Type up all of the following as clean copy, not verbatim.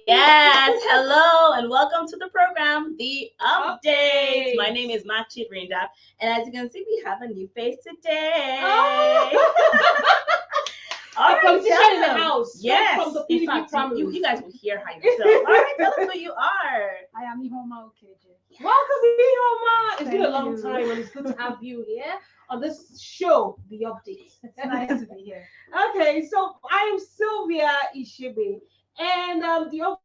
Yes, hello and welcome to the program, The Update. My name is Makcit Rindap, and as you can see, we have a new face today. All right, politician in the house. Yes, from the PDP Presidential you guys will hear how you feel. All right, tell us who you are. I am Ihuoma Ukeje. Welcome, Ihuoma. It's been a Thank long you. time, and it's good to have you here on this show, The Update. It's nice to be here. Okay, so I am Sylvia Ishegbe, and the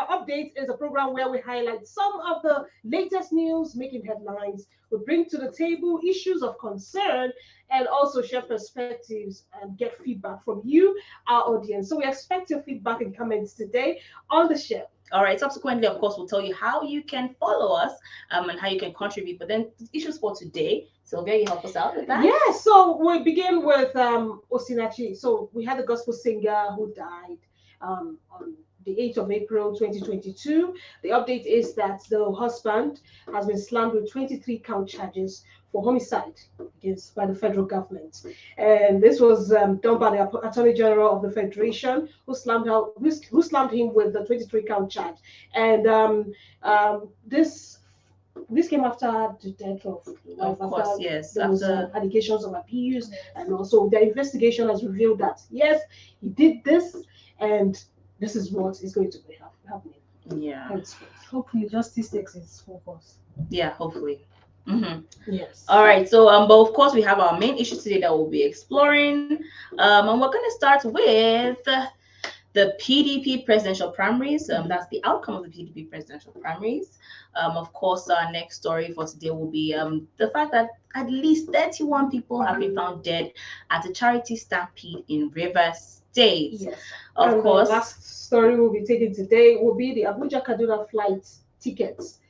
update is a program where we highlight some of the latest news making headlines. We bring to the table issues of concern and also share perspectives and get feedback from you, our audience. So we expect your feedback and comments today on the show. All right. Subsequently, of course, we'll tell you how you can follow us and how you can contribute. But then the issues for today, Sylvia, you help us out with that? Yeah, so we begin with Osinachi. So we had the gospel singer who died on the 8th of April 2022. The update is that the husband has been slammed with 23 count charges for homicide by the federal government. And this was done by the Attorney General of the Federation, who slammed him with the 23 count charge. And this came after the death of the wife. Of course, yes. There was allegations of abuse, and also the investigation has revealed that yes, he did this, and this is what is going to be happening. Yeah. Hopefully, justice takes its full course. Yeah, hopefully. Yes. All right. So, but of course, we have our main issue today that we'll be exploring, and we're going to start with the PDP presidential primaries. That's the outcome of the PDP presidential primaries. Of course, our next story for today will be the fact that at least 31 people have been found dead at a charity stampede in Rivers State. Yes. Of course. The last story we'll be taking today will be the Abuja Kaduna flight tickets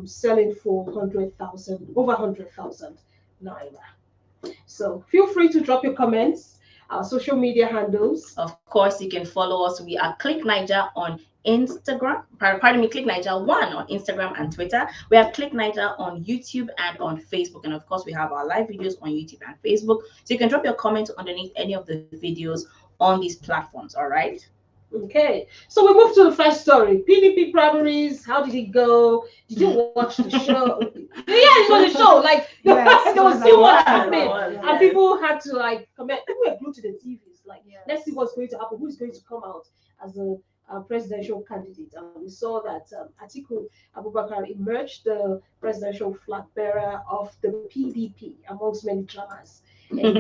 selling for over 100,000 naira. So feel free to drop your comments. Our social media handles. Of course, you can follow us. We are Click Naija on Instagram. Pardon me, Click Naija 1 on Instagram and Twitter. We have Click Naija on YouTube and on Facebook. And of course, we have our live videos on YouTube and Facebook. So you can drop your comments underneath any of the videos on these platforms. All right. Okay, so we move to the first story. PDP primaries. How did it go? Did you watch the show? Yeah, it's on the show. Like Yes, there was so much happening, yes. and people had to like comment. People were glued to the TVs. Like, let's see what's going to happen. Who's going to come out as a presidential candidate? And we saw that Atiku Abubakar emerged the presidential flag bearer of the PDP amongst many dramas. And,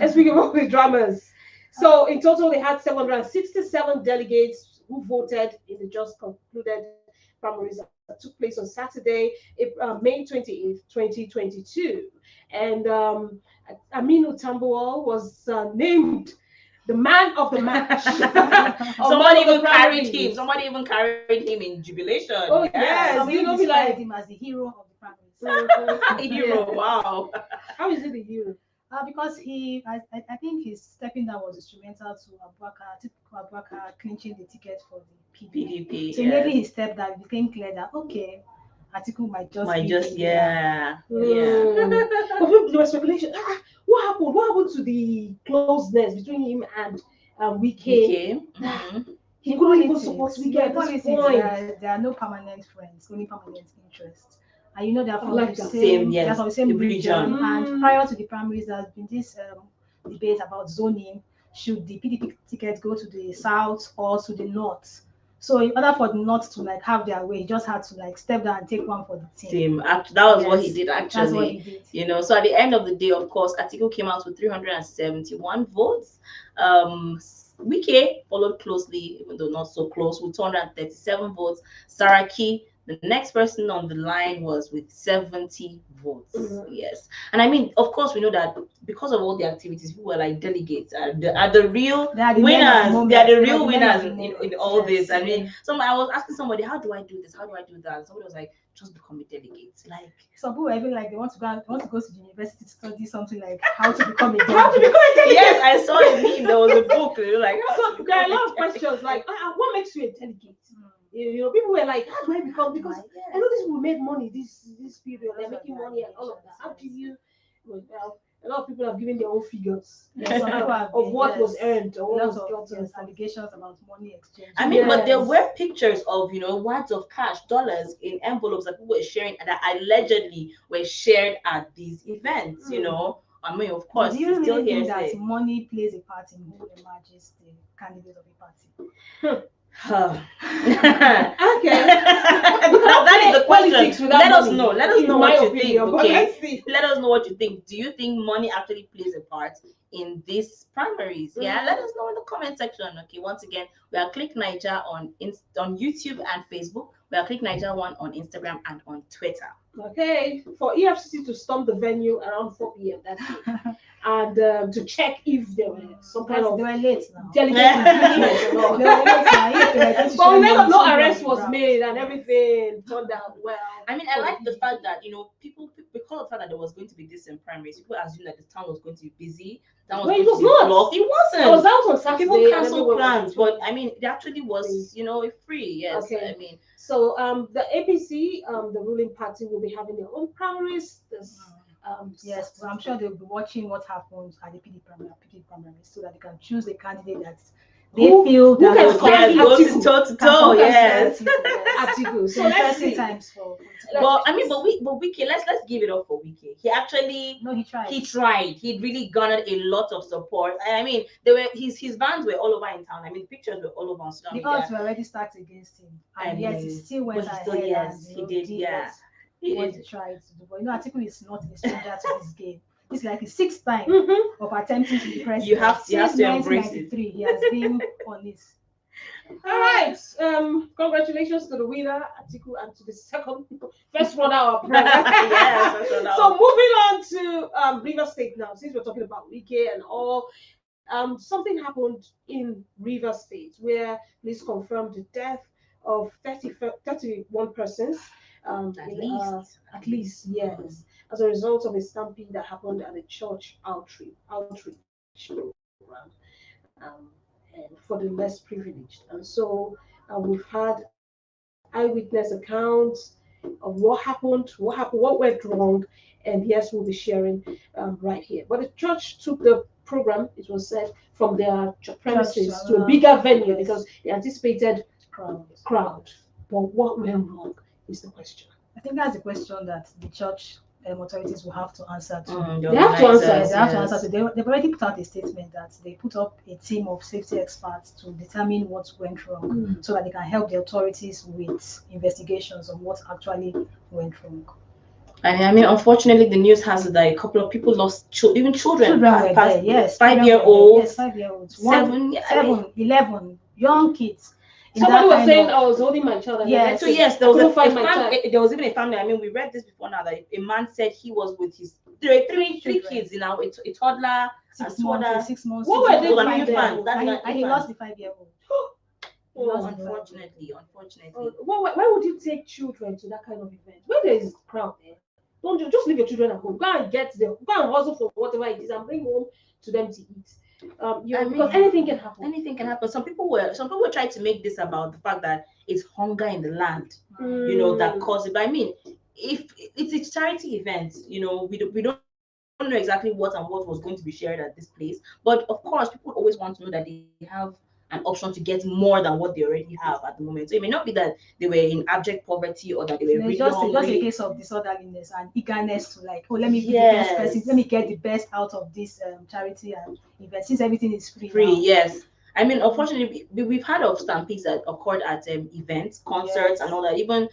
let's speak about the dramas. So in total, they had 767 delegates who voted in the just concluded primaries that took place on Saturday, May 28th, 2022. And Aminu Tambuwal was named the man of the match. Somebody even carried him. Somebody even carried him in jubilation. Oh yes, We described him as the hero of the primaries. Hero. Wow. How is it the hero? Because I think his stepping down was instrumental to Abubakar clinching the ticket for the PDP. PDP. So maybe he stepped down. It became clear that okay, Atiku might just Yeah. But there was speculation. What happened? What happened to the closeness between him and Wike? He couldn't even support Wike at this point. There are no permanent friends, only permanent interests. And you know they're from Like the that. same, Yes, they're from the same region. region. And prior to the primaries, there has been this debate about zoning. Should the PDP ticket go to the south or to the north? So in order for the north to like have their way, he just had to like step down and take one for the team. That was what he did actually. That's what he did. You know, so at the end of the day, of course, Atiku came out with 371 votes. Wike followed closely, even though not so close, with 237 votes. Saraki, the next person on the line, was with 70 votes. Yes. And I mean, of course, we know that because of all the activities, people were like delegates are the real winners. They are the real winners in all this. I mean, I was asking somebody, how do I do this? How do I do that? And somebody was like, just become a delegate. Like some people even like they want to go to the university to study something like how to become a delegate. How to become a delegate? Yes, I saw a meme. There was a book. They were like, so there are a lot of questions like, what makes you a delegate? You know, people were like, how do I become? Because I know these people made money this period. They're making money and all of that. How do you? Well, a lot of people have given their own figures of what was earned or what was gotten. Allegations about money exchange. I mean, but there were pictures of, wads of cash, dollars in envelopes that people were sharing and that allegedly were shared at these events, I mean, of course, do you really still think that money plays a part in who emerges the candidate of a party? Okay. That is the question. Let us know. Let us know what you think. Okay. Let us know what you think. Do you think money actually plays a part in these primaries? Yeah. Let us know in the comment section. Okay. Once again, we are Click Naija on YouTube and Facebook. We are Click Naija 1 on Instagram and on Twitter. Okay. For EFCC to storm the venue around 4 p.m. That's it. And to check if there were some kind of late now. Delegate but no arrest was made and everything turned out well. I mean, I like the fact that people because of the fact that there was going to be this in primaries, people assumed that the town was going to be busy. It was not. It wasn't. I was out on Saturday. People canceled plans, but I mean, it actually was free. Yes. Okay. I mean, so the APC, the ruling party, will be having their own primaries. Yes, so I'm sure they'll be watching what happens at the PDP primaries so that they can choose a candidate that they feel that goes toe to toe. Yes. So interesting times for. Well, I mean, but Wike, let's give it up for Wike. He actually he tried. He really garnered a lot of support. I mean, his vans were all over in town. I mean, pictures were all over on social media. The odds were already stacked against him, and yes, he still went ahead. Yes, he did. Yeah. He tried to do, but Atiku is not a stranger to this game. This is like his 6th time of attempting to be president. You have to embrace it. He has been on this. All right. Congratulations to the winner, Atiku, and to the first runner-up. Yes, so moving on to Rivers State now, since we're talking about Wike and all. Something happened in Rivers State where police confirmed the death of 31 persons. At least, yes, as a result of a stampede that happened at a church outreach program, and for the less privileged. And so we've had eyewitness accounts of what happened, what went wrong, and yes, we'll be sharing right here. But the church took the program, it was said, from their premises to a bigger venue because they anticipated crowd. But what went wrong is the question. I think that's the question that the church authorities will have to answer to. They have to answer. They have to answer to. They've already put out a statement that they put up a team of safety experts to determine what went wrong, so that they can help the authorities with investigations on what actually went wrong. And I mean, unfortunately, the news has it that a couple of people lost even children were there, yes, 5-year-olds, 5-year-olds, 7, 11 young kids. Somebody was saying I was holding my child. So yes, there was even a family. I mean, we read this before now that a man said he was with his three kids, a toddler, 6 months, 6 months. What were they doing? And he lost the 5-year-old. Unfortunately. Why would you take children to that kind of event? Where there is crowd there, don't you just leave your children at home? Go and hustle for whatever it is and bring home to them to eat. Because anything can happen. Anything can happen. Some people were trying to make this about the fact that it's hunger in the land, that caused it. But I mean, if it's a charity event, we don't know exactly what was going to be shared at this place. But of course, people always want to know that they have an option to get more than what they already have at the moment. So it may not be that they were in abject poverty or that they were really hungry. Just a case of disorderliness and eagerness to let me be the best person, let me get the best out of this charity and event, since everything is free. Yes. I mean, unfortunately, we've heard of stampedes that occurred at events, concerts, and all that. Even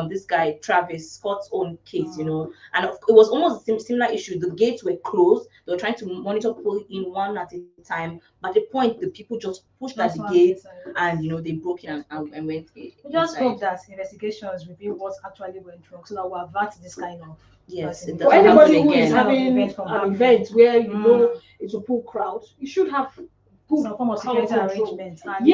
this guy Travis Scott's own case, and it was almost a similar issue. The gates were closed. They were trying to monitor people in one at a time. But at the point, the people just pushed at the gates, and they broke in and went. We just hope that investigations reveal what actually went wrong, so that we'll avert this kind of. Yes, for anybody who is having an event where it will pull crowd, you should have some form of security arrangement and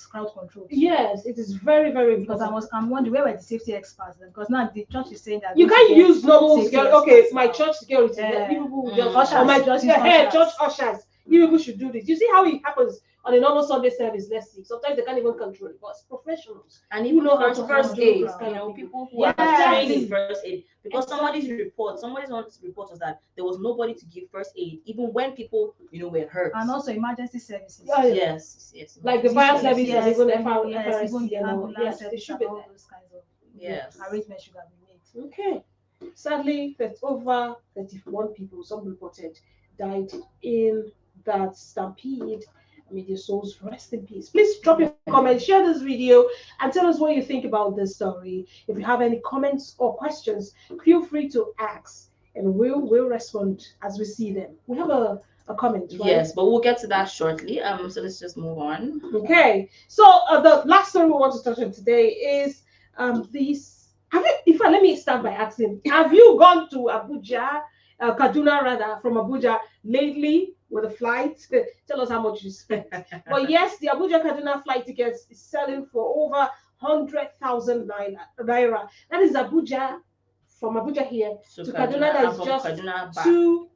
crowd control. Yes, it is very, very because I'm wondering where were the safety experts then? Because now the church is saying that you can't use normal security. Okay, my church security. People will just church ushers. You people should do this. You see how it happens on a normal Sunday service, let's see. Sometimes they can't even control it, but it's professionals. And even know how first to aid, handle people who Yeah, are trained in exactly. first aid. Because somebody's report was that there was nobody to give first aid, even when people, were hurt. And also emergency services. Yes. Like the fire service yes, and even yes, even FRSC the and all. ambulance Yes, they service should and be all there. those kinds of Yes. arrangements should have been made. Okay. Sadly, that over 31 people, some reported, died in that stampede. May their souls rest in peace. Please drop your comments, share this video, and tell us what you think about this story. If you have any comments or questions, feel free to ask, and we'll respond as we see them. We have a comment, right? Yes, but we'll get to that shortly. So let's just move on. Okay. So the last story we want to touch on today is these. In fact, let me start by asking: have you gone to Abuja, Kaduna rather, from Abuja lately with a flight? Tell us how much you spent. But yes, the Abuja Kaduna flight tickets is selling for over 100,000 naira. That is Abuja, from Abuja here to Kaduna. That is just Kaduna back. 2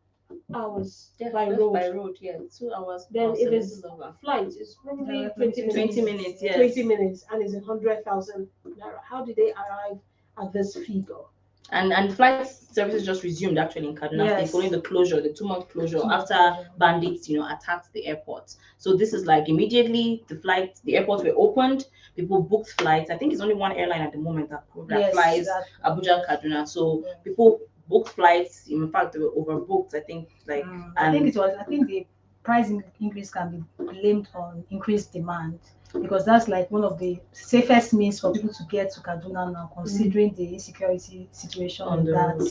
hours by road. By road, 2 hours. Then if it's flight, it's probably 20 minutes. 20 minutes, yes. 20 minutes, and it's 100,000 naira. How did they arrive at this figure? And flight services just resumed actually in Kaduna State following the 2-month closure after bandits, attacked the airport. So this is like immediately the airports were opened, people booked flights. I think it's only one airline at the moment that flies Abuja Kaduna. So people booked flights. In fact, they were overbooked. I think I think the price increase can be blamed on increased demand, because that's like one of the safest means for people to get to Kaduna now, considering the insecurity situation on the road,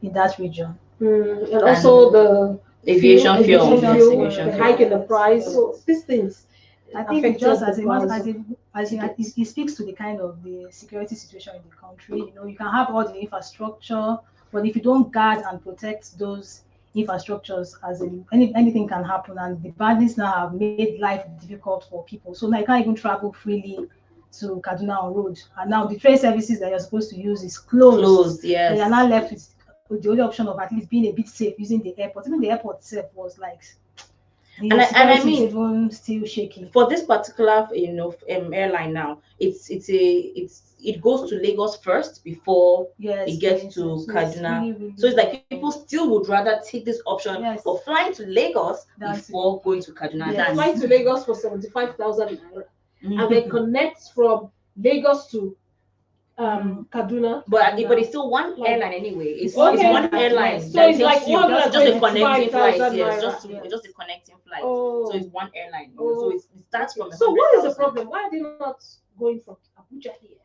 in that region. And also the aviation fuel, the hike in the price. So these things, I think it just it speaks to the kind of the security situation in the country. You can have all the infrastructure, but if you don't guard and protect those infrastructures, as in anything can happen, and the bandits now have made life difficult for people. So now you can't even travel freely to Kaduna on road, and now the train services that you're supposed to use is closed. Yes. So you're now left with the only option of at least being a bit safe using the airport. Even the airport itself was like, and I mean, even still shaky. For this particular airline now, it goes to Lagos first before it gets to Kaduna. Really, so it's like people still would rather take this option of flying to Lagos before going to Kaduna. Yes. Flying to Lagos for 75,000 naira, and then connects from Lagos to Kaduna. But it's still one airline anyway. It's one airline. So it's like just a connecting flight. Yes, just a connecting flight. So it's one airline. So it starts from. So what is the problem? Why are they not going from Abuja here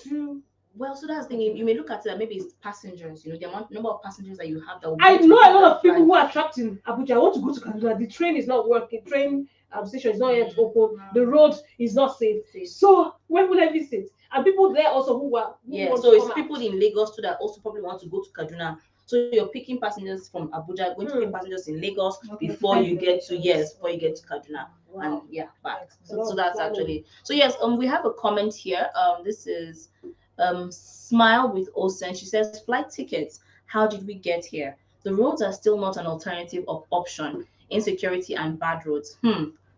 to? Well, so that's the thing. You may look at it, maybe it's passengers. The number of passengers that you have. I know a lot of people who are trapped in Abuja. I want to go to Kaduna. The train is not working. Train station is not yet open. The road is not safe. So where will I visit? And people there also who so it's people in Lagos too that also probably want to go to Kaduna. So you're picking passengers from Abuja, going to pick passengers in Lagos before you get to Kaduna. Wow. And back. So that's actually we have a comment here. This is Smile with Osen. She says, flight tickets, how did we get here? The roads are still not an alternative of option. Insecurity and bad roads.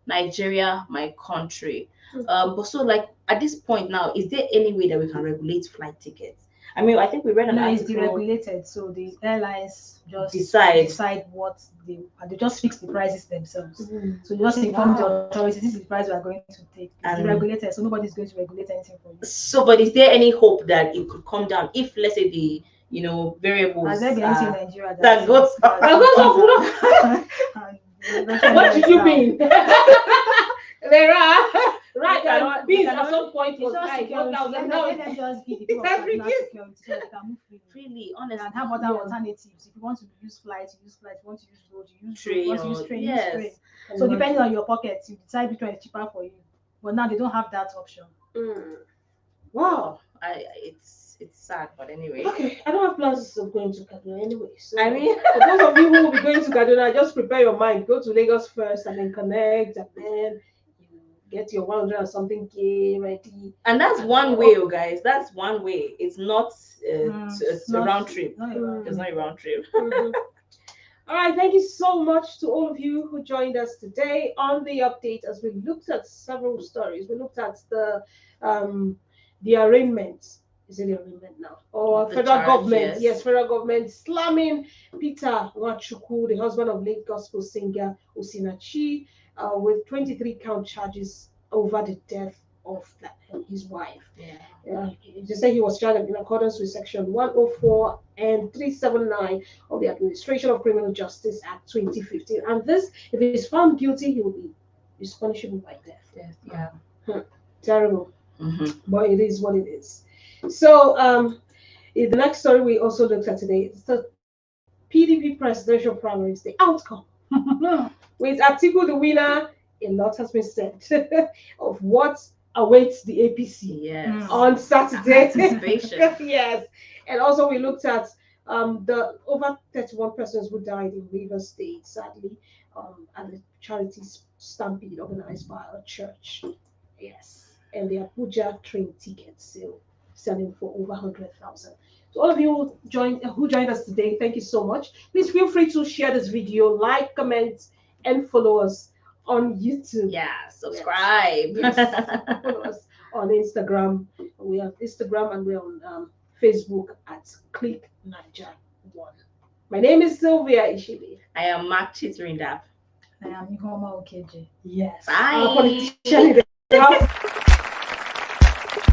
Nigeria, my country. But so like at this point now, is there any way that we can regulate flight tickets? I mean, I think we read an article. It's deregulated, so the airlines just decide what they just fix the prices themselves. So you just inform the authorities, this is the price we are going to take. It's deregulated, so nobody's going to regulate anything for you. So, but is there any hope that it could come down if, let's say, the variables? Has there been anything in Nigeria that goes up? What do you mean? There are right and beans at some point was high. Just give the people security so they can move freely, honestly, and have other alternatives. If you want to use flights, you use flights. If you want to use road, you use train. Want to use train, use train. So depending on your pockets, you decide which one is cheaper for you. But now they don't have that option. Wow, it's sad, but anyway. Okay, I don't have plans of going to Kaduna anyway. So I mean, for those of you who will be going to Kaduna, just prepare your mind. Go to Lagos first, and then connect, and then get your 100 and something K ready. And that's one way, guys. That's one way. It's not a round trip. It's not a round trip. All right, thank you so much to all of you who joined us today on the update as we looked at several stories. We looked at the arraignment. Is it the arraignment now? Or The federal government? charges. Yes, federal government slamming Peter Nwachukwu, the husband of late gospel singer Osinachi, with 23 count charges over the death of his wife. They say he was charged in accordance with Section 104 and 379 of the Administration of Criminal Justice Act 2015. And this, if he's found guilty, he will be punishable by death. Yeah. Terrible. Mm-hmm. But it is what it is. So the next story we also looked at today is the PDP Presidential Primaries, the outcome. With Atiku the winner, a lot has been said of what awaits the APC on Saturday. Yes. And also we looked at the over 31 persons who died in Rivers State, sadly, at the charity Stampede organized by a church. Yes. And the Abuja train ticket sale selling for over 100,000. So all of you who joined us today, thank you so much. Please feel free to share this video, like, comment, and follow us on YouTube. Yeah, subscribe. Yes. Follow us on Instagram. We have Instagram and we're on Facebook at Click Naija 1. My name is Sylvia Ishegbe. I am Makcit Rindap. I am Ihuoma Ukeje. Yes. Bye. Our politician.